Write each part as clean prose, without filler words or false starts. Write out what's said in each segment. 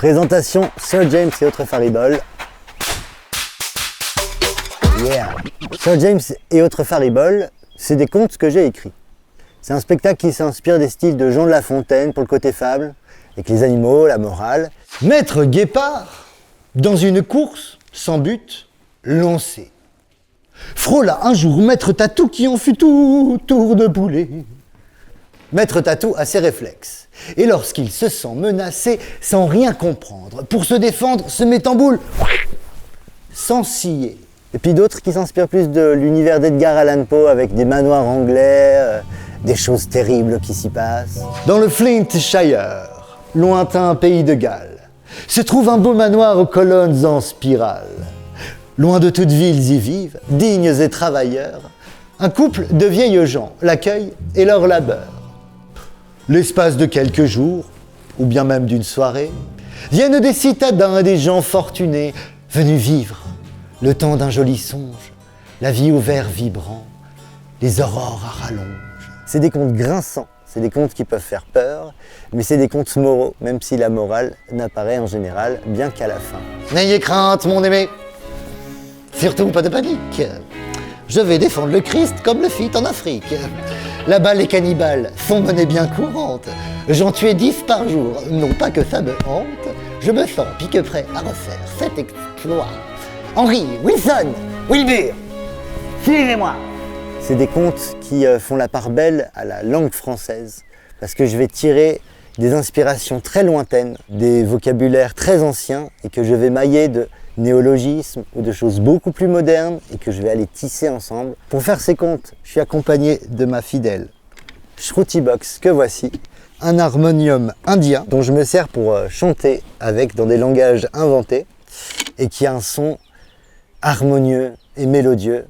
Présentation Sir James et autres fariboles. Yeah. Sir James et autres fariboles, c'est des contes que j'ai écrits. C'est un spectacle qui s'inspire des styles de Jean de La Fontaine pour le côté fable, avec les animaux, la morale. Maître Guépard, dans une course sans but, lancé, frôla un jour Maître Tatou qui en fut tout tour de boulet. Maître Tatou a ses réflexes, et lorsqu'il se sent menacé, sans rien comprendre, pour se défendre, se met en boule, sans scier. Et puis d'autres qui s'inspirent plus de l'univers d'Edgar Allan Poe, avec des manoirs anglais, des choses terribles qui s'y passent. Dans le Flintshire, lointain pays de Galles, se trouve un beau manoir aux colonnes en spirale. Loin de toutes villes y vivent, dignes et travailleurs, un couple de vieilles gens l'accueille et leur labeur. L'espace de quelques jours, ou bien même d'une soirée, viennent des citadins et des gens fortunés, venus vivre le temps d'un joli songe, la vie au vert vibrant, les aurores à rallonge. C'est des contes grinçants, c'est des contes qui peuvent faire peur, mais c'est des contes moraux, même si la morale n'apparaît en général bien qu'à la fin. N'ayez crainte, mon aimé, surtout pas de panique. Je vais défendre le Christ comme le fit en Afrique. Là-bas, les cannibales sont monnaie bien courante. J'en tuais 10 par jour, non pas que ça me hante. Je me sens pique prêt à refaire cet exploit. Henry, Wilson, Wilbur, suivez-moi. C'est des contes qui font la part belle à la langue française, parce que je vais tirer des inspirations très lointaines, des vocabulaires très anciens, et que je vais mailler de néologismes ou de choses beaucoup plus modernes, et que je vais aller tisser ensemble. Pour faire ces contes, je suis accompagné de ma fidèle Shruti Box, que voici, un harmonium indien dont je me sers pour chanter avec dans des langages inventés, et qui a un son harmonieux et mélodieux.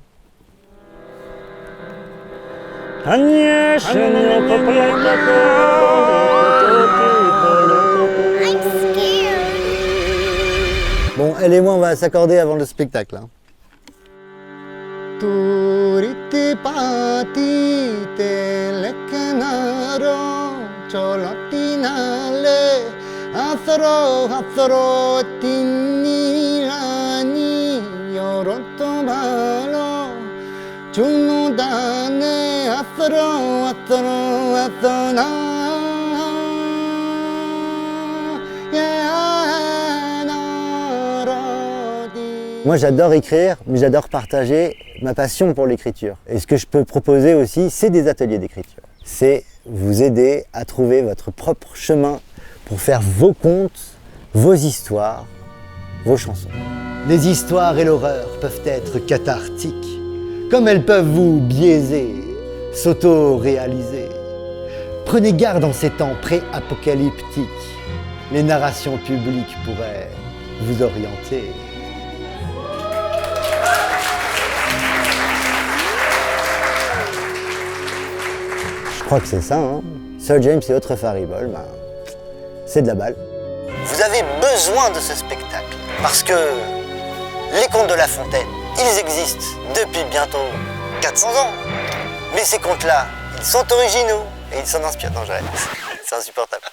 Bon, elle et moi, on va s'accorder avant le spectacle. Moi j'adore écrire, mais j'adore partager ma passion pour l'écriture. Et ce que je peux proposer aussi, c'est des ateliers d'écriture. C'est vous aider à trouver votre propre chemin pour faire vos contes, vos histoires, vos chansons. Les histoires et l'horreur peuvent être cathartiques, comme elles peuvent vous biaiser, s'auto-réaliser. Prenez garde en ces temps pré-apocalyptiques. Les narrations publiques pourraient vous orienter. Je crois que c'est ça, hein. Sir James et autres fariboles, c'est de la balle. Vous avez besoin de ce spectacle, parce que les contes de La Fontaine, ils existent depuis bientôt 400 ans. Mais ces contes-là, ils sont originaux et ils s'en inspirent. Non, j'arrête. C'est insupportable.